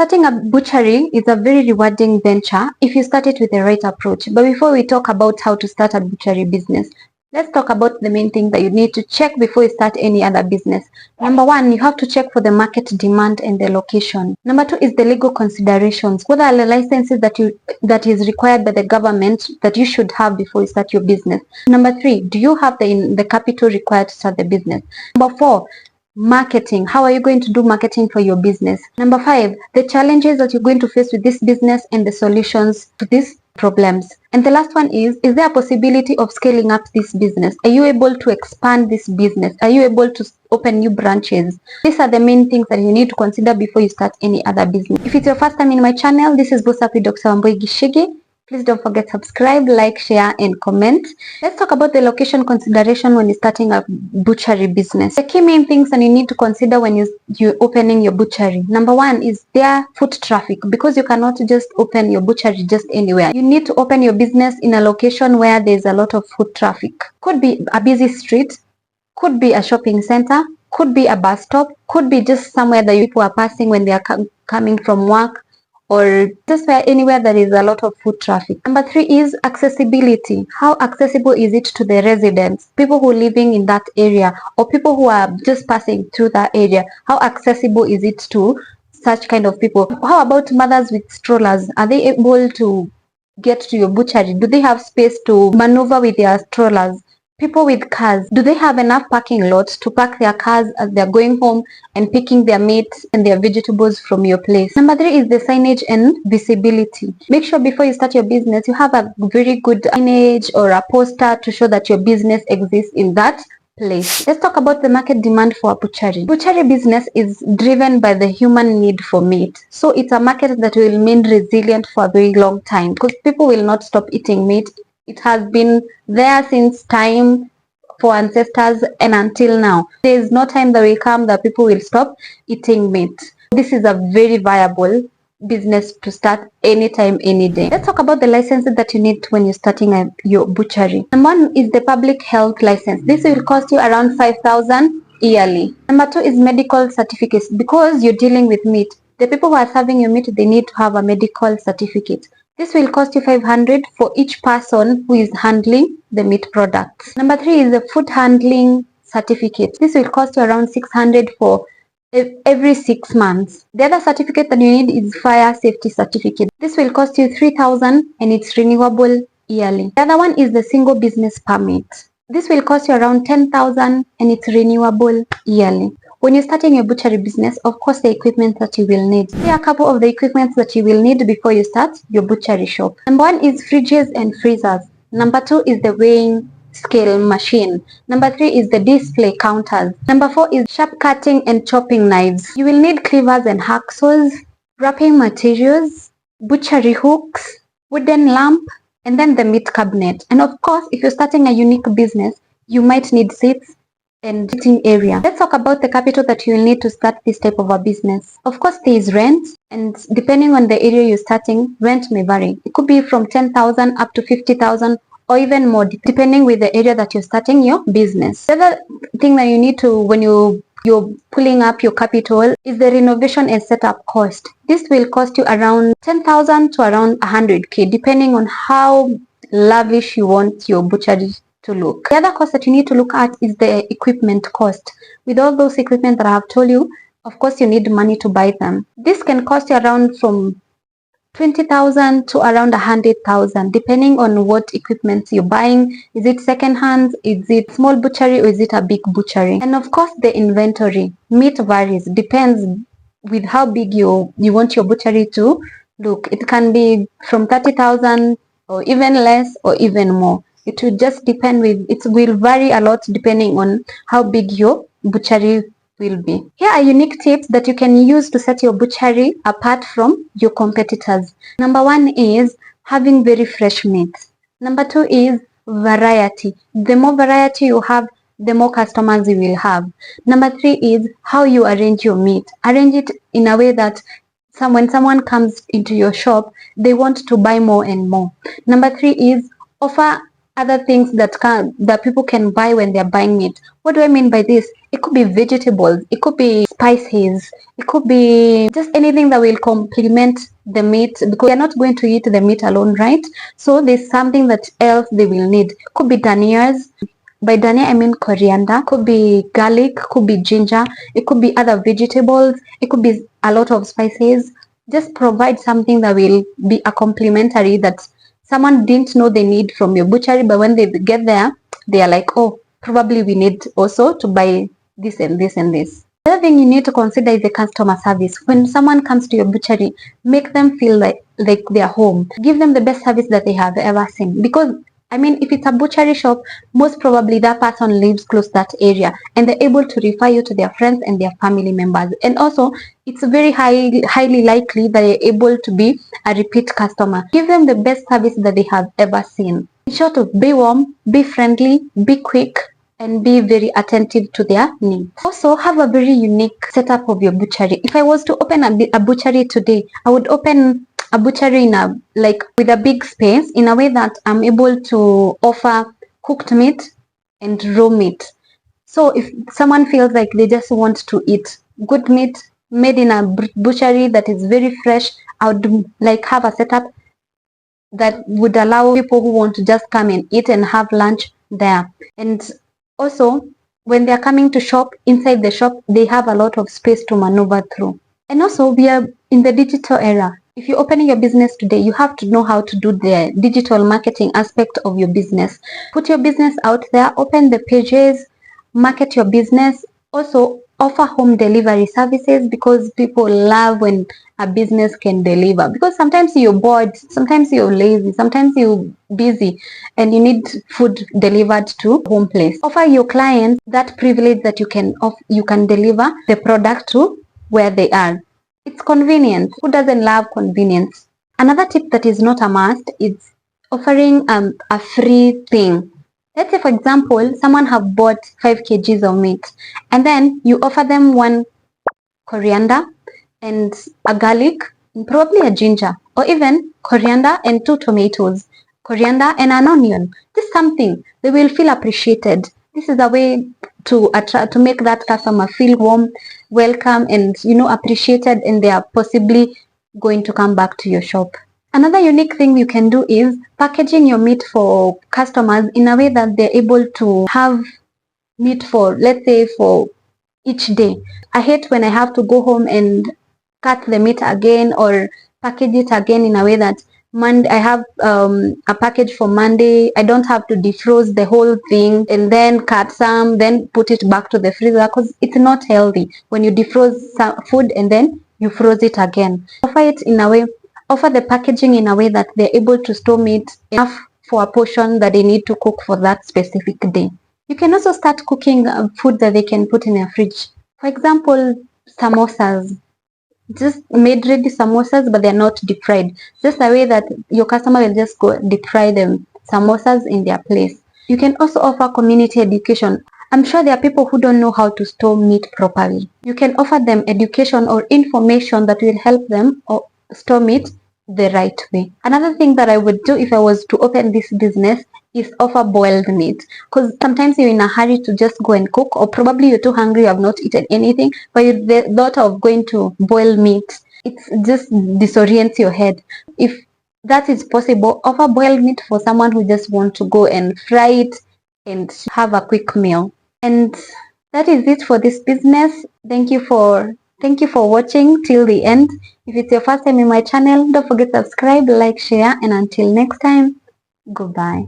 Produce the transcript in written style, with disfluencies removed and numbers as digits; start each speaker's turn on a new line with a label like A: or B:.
A: Starting a butchery is a very rewarding venture if you start it with the right approach. But before we talk about how to start a butchery business, let's talk about the main thing that you need to check before you start any other business. Number one, you have to check for the market demand and the location. Number two is the legal considerations. What are the licenses that is required by the government that you should have before you start your business? Number three, do you have the capital required to start the business? Number four, marketing. How are you going to do marketing for your business? Number five, the challenges that you're going to face with this business and the solutions to these problems. And the last one is there a possibility of scaling up this business? Are you able to expand this business? Are you able to open new branches? These are the main things that you need to consider before you start any other business. If it's your first time in my channel, this is Boss Up with Dr. Wambui Gishigi. Please don't forget to subscribe, like, share, and comment. Let's talk about the location consideration when you're starting a butchery business. The key main things that you need to consider when you're opening your butchery. Number one is their foot traffic, because you cannot just open your butchery just anywhere. You need to open your business in a location where there's a lot of foot traffic. Could be a busy street, could be a shopping center, could be a bus stop, could be just somewhere that people are passing when they are coming from work, or just anywhere there is a lot of foot traffic. Number three is accessibility. How accessible is it to the residents, people who are living in that area, or people who are just passing through that area? How accessible is it to such kind of people? How about mothers with strollers? Are they able to get to your butchery? Do they have space to maneuver with their strollers? People with cars, do they have enough parking lots to park their cars as they're going home and picking their meat and their vegetables from your place? Number three is the signage and visibility. Make sure before you start your business, you have a very good signage or a poster to show that your business exists in that place. Let's talk about the market demand for a butchery. Butchery business is driven by the human need for meat. So it's a market that will remain resilient for a very long time, because people will not stop eating meat. It has been there since time for ancestors and until now. There is no time that will come that people will stop eating meat. This is a very viable business to start anytime, any day. Let's talk about the licenses that you need when you're starting your butchery. Number one is the public health license. This will cost you around 5,000 yearly. Number two is medical certificates. Because you're dealing with meat, the people who are serving your meat, they need to have a medical certificate. This will cost you 500 for each person who is handling the meat products. Number three is the food handling certificate. This will cost you around 600 for every 6 months. The other certificate that you need is fire safety certificate. This will cost you 3,000 and it's renewable yearly. The other one is the single business permit. This will cost you around 10,000 and it's renewable yearly. When you're starting your butchery business, of course, the equipment that you will need. Here are a couple of the equipment that you will need before you start your butchery shop. Number one is fridges and freezers. Number two is the weighing scale machine. Number three is the display counters. Number four is sharp cutting and chopping knives. You will need cleavers and hacksaws, wrapping materials, butchery hooks, wooden lamp, and then the meat cabinet. And of course, if you're starting a unique business, you might need seats and sitting area. Let's talk about the capital that you will need to start this type of a business. Of course, there is rent, and depending on the area you're starting, rent may vary. It could be from 10,000 up to 50,000 or even more, depending with the area that you're starting your business. The other thing that you need to, when you're pulling up your capital, is the renovation and setup cost. This will cost you around 10,000 to around 100K, depending on how lavish you want your butchery to look. The other cost that you need to look at is the equipment cost. With all those equipment that I have told you, of course, you need money to buy them. This can cost you around from 20,000 to around 100,000, depending on what equipment you're buying. Is it second hand? Is it small butchery, or is it a big butchery? And of course, the inventory. Meat varies, depends with how big you want your butchery to look. It can be from 30,000 or even less or even more. It will just depend it will vary a lot depending on how big your butchery will be. Here are unique tips that you can use to set your butchery apart from your competitors. Number one is having very fresh meat. Number two is variety. The more variety you have, the more customers you will have. Number three is how you arrange your meat. Arrange it in a way that when someone comes into your shop, they want to buy more and more. Number three is offer other things that people can buy when they're buying meat. What do I mean by this? It could be vegetables, it could be spices, it could be just anything that will complement the meat, because they're not going to eat the meat alone, right? So there's something that else they will need. Could be danias. By dania I mean coriander, could be garlic, could be ginger, it could be other vegetables, it could be a lot of spices. Just provide something that will be a complementary that someone didn't know they need from your butchery, but when they get there, they are like, oh, probably we need also to buy this and this and this. The other thing you need to consider is the customer service. When someone comes to your butchery, make them feel like they're home. Give them the best service that they have ever seen. Because I mean, if it's a butchery shop, most probably that person lives close to that area, and they're able to refer you to their friends and their family members. And also, it's very highly likely that you're able to be a repeat customer. Give them the best service that they have ever seen. In short, of be warm, be friendly, be quick, and be very attentive to their needs. Also, have a very unique setup of your butchery. If I was to open a butchery today, I would open a butchery in a with a big space, in a way that I'm able to offer cooked meat and raw meat. So if someone feels like they just want to eat good meat made in a butchery that is very fresh, I would have a setup that would allow people who want to just come and eat and have lunch there. And also, when they're coming to shop, inside the shop, they have a lot of space to maneuver through. And also, we are in the digital era. If you're opening your business today, you have to know how to do the digital marketing aspect of your business. Put your business out there, open the pages, market your business. Also, offer home delivery services, because people love when a business can deliver, because sometimes you're bored, sometimes you're lazy, sometimes you're busy and you need food delivered to home place. Offer your clients that privilege that you can deliver the product to where they are. It's convenient. Who doesn't love convenience? Another tip that is not a must is offering a free thing. Let's say, for example, someone have bought 5 kgs of meat, and then you offer them 1 coriander and a garlic, and probably a ginger, or even coriander and 2 tomatoes, coriander and an onion. Just something. They will feel appreciated. This is a way to make that customer feel warm, welcome, and appreciated, and they are possibly going to come back to your shop. Another unique thing you can do is packaging your meat for customers in a way that they're able to have meat for, let's say, for each day. I hate when I have to go home and cut the meat again or package it again in a way that I have a package for Monday. I don't have to defrost the whole thing and then cut some, then put it back to the freezer, because it's not healthy when you defrost some food and then you froze it again. Offer the packaging in a way that they're able to store meat enough for a portion that they need to cook for that specific day. You can also start cooking food that they can put in a fridge. For example, samosas. Just made ready samosas, but they're not deep fried. Just a way that your customer will just go deep fry them samosas in their place. You can also offer community education. I'm sure there are people who don't know how to store meat properly. You can offer them education or information that will help them store meat the right way. Another thing that I would do if I was to open this business is offer boiled meat, because sometimes you're in a hurry to just go and cook, or probably you're too hungry, you have not eaten anything, but the thought of going to boil meat, it just disorients your head. If that is possible, offer boiled meat for someone who just wants to go and fry it and have a quick meal. And that is it for this business. Thank you for watching till the end. If it's your first time in my channel, don't forget to subscribe, like, share, and until next time, goodbye.